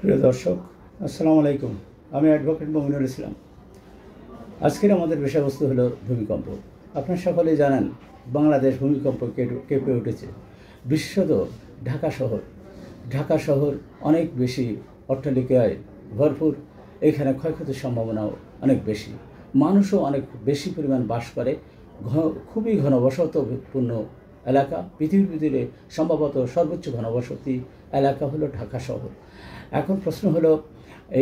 প্রিয় দর্শক, আসসালামু আলাইকুম। আমি অ্যাডভোকেট মমিনুল ইসলাম। আজকের আমাদের বিষয়বস্তু হলো ভূমিকম্প। আপনারা সকলেই জানেন, বাংলাদেশ ভূমিকম্প কেঁপে উঠেছে। বিশেষত ঢাকা শহর অনেক বেশি অট্টালিকায় ভরপুর। এখানে ক্ষয়ক্ষতির সম্ভাবনাও অনেক বেশি। মানুষও অনেক বেশি পরিমাণ বাস করে। খুবই ঘনবসতিপূর্ণ এলাকা। পৃথিবীর ভিতরে সম্ভবত সর্বোচ্চ ঘনবসতি এলাকা হলো ঢাকা শহর। এখন প্রশ্ন হলো,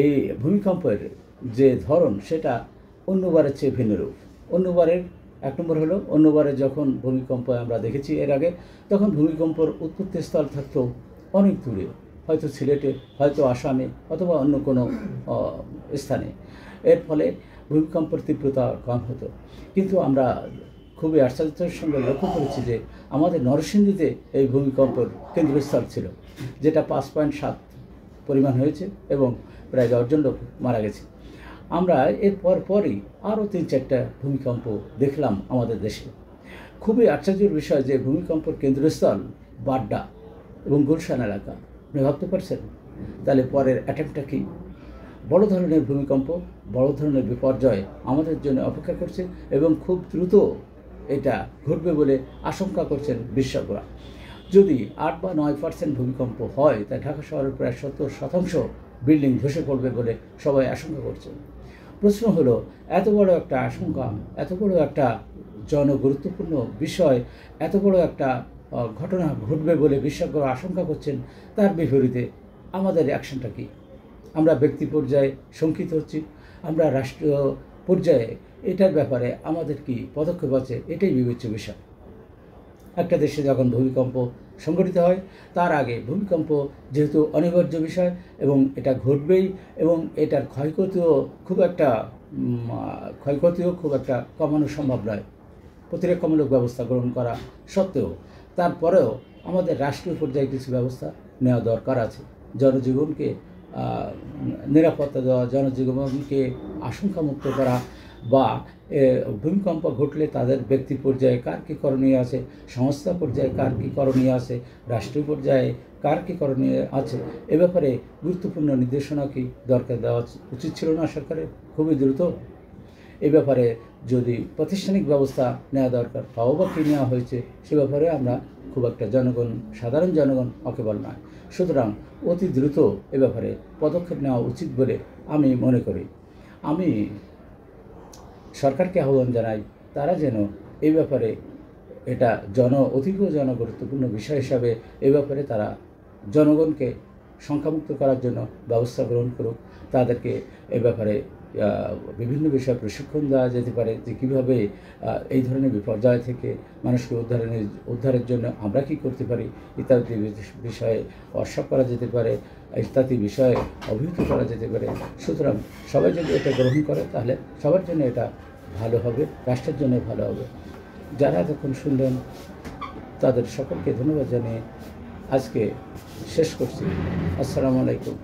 এই ভূমিকম্পের যে ধরন সেটা অন্যবারের চেয়ে ভিন্নরূপ। অন্যবারের এক নম্বর হলো, অন্যবারে যখন ভূমিকম্প আমরা দেখেছি এর আগে, তখন ভূমিকম্পর উৎপত্তিস্থল থাকতো অনেক দূরে, হয়তো সিলেটে, হয়তো আসামে, অথবা অন্য কোনো স্থানে। এর ফলে ভূমিকম্পের তীব্রতা কম হতো। কিন্তু আমরা খুবই আশ্চর্যের সঙ্গে লক্ষ্য করেছি যে আমাদের নরসিংদীতে এই ভূমিকম্পের কেন্দ্রস্থল ছিল, যেটা 5.7 পরিমাণ হয়েছে এবং প্রায় 10 জন লোক মারা গেছে। আমরা এর পরই আরও 3-4টা ভূমিকম্প দেখলাম আমাদের দেশে। খুবই আশ্চর্যের বিষয় যে ভূমিকম্পের কেন্দ্রস্থল বাড্ডা এবং গুলশান এলাকা। আপনি ভাবতে পারছেন তাহলে পরের অ্যাটেম্পটা কী? বড় ধরনের ভূমিকম্প, বড় ধরনের বিপর্যয় আমাদের জন্য অপেক্ষা করছে এবং খুব দ্রুত এটা ঘটবে বলে আশঙ্কা করছেন বিশেষজ্ঞরা। যদি 8 বা 9% ভূমিকম্প হয়, তা ঢাকা শহরের প্রায় 70% বিল্ডিং ধসে পড়বে বলে সবাই আশঙ্কা করছে। প্রশ্ন হলো, এত বড় একটা আশঙ্কা, এত বড় একটা জনগুরুত্বপূর্ণ বিষয়, এত বড় একটা ঘটনা ঘটবে বলে বিশেষজ্ঞরা আশঙ্কা করছেন, তার বিপরীতে আমাদের অ্যাকশনটা কী? আমরা ব্যক্তি পর্যায়ে শঙ্কিত হচ্ছি, আমরা রাষ্ট্রীয় পর্যায়ে এটার ব্যাপারে আমাদের কি পদক্ষেপ আছে, এটাই বিবেচ্য বিষয়। একটা দেশে যখন ভূমিকম্প সংঘটিত হয়, তার আগে ভূমিকম্প যেহেতু অনিবার্য বিষয় এবং এটা ঘটবেই, এবং এটার ক্ষয়ক্ষতিও খুব একটা কমানো সম্ভব নয়। প্রতিরক্ষামূলক ব্যবস্থা গ্রহণ করা সত্ত্বেও, তারপরেও আমাদের রাষ্ট্রীয় পর্যায়ে কিছু ব্যবস্থা নেওয়া দরকার আছে। জনজীবনকে নিরাপত্তা দেওয়া, জনজীবনকে আশঙ্কামুক্ত করা, বা ভূমিকম্প ঘটলে তাদের ব্যক্তি পর্যায়ে কার কী করণীয় আছে, সংস্থা পর্যায়ে কার কী করণীয় আছে, রাষ্ট্রীয় পর্যায়ে কার কী করণীয় আছে, এ ব্যাপারে গুরুত্বপূর্ণ নির্দেশনা কি দরকার দেওয়া উচিত ছিল না সরকারের খুবই দ্রুত? এ ব্যাপারে যদি প্রাতিষ্ঠানিক ব্যবস্থা নেওয়া দরকার, তাও বা কী নেওয়া হয়েছে, সে ব্যাপারে আমরা খুব একটা সাধারণ জনগণ অকেবল নয়। সুতরাং অতি দ্রুত এ ব্যাপারে পদক্ষেপ নেওয়া উচিত বলে আমি মনে করি। আমি সরকারকে আহ্বান জানাই, তারা যেন এই ব্যাপারে এটা অতীব জনগুরুত্বপূর্ণ বিষয় হিসাবে এ ব্যাপারে তারা জনগণকে সংখ্যামুক্ত করার জন্য ব্যবস্থা গ্রহণ করুক। তাদেরকে এ ব্যাপারে বিভিন্ন বিষয়ে প্রশিক্ষণ দেওয়া যেতে পারে, যে কীভাবে এই ধরনের বিপর্যয় থেকে মানুষকে উদ্ধারের জন্য আমরা কী করতে পারি, ইত্যাদি বিষয়ে ওয়ার্কশপ করা যেতে পারে, ইত্যাদি বিষয়ে অভিহিত করা যেতে পারে। সুতরাং সবাই যদি এটা গ্রহণ করে, তাহলে সবার জন্য এটা ভালো হবে, রাষ্ট্রের জন্য ভালো হবে। যারা এতক্ষণ শুনলেন, তাদের সকলকে ধন্যবাদ জানিয়ে আজকে শেষ করছি। আসসালামু আলাইকুম।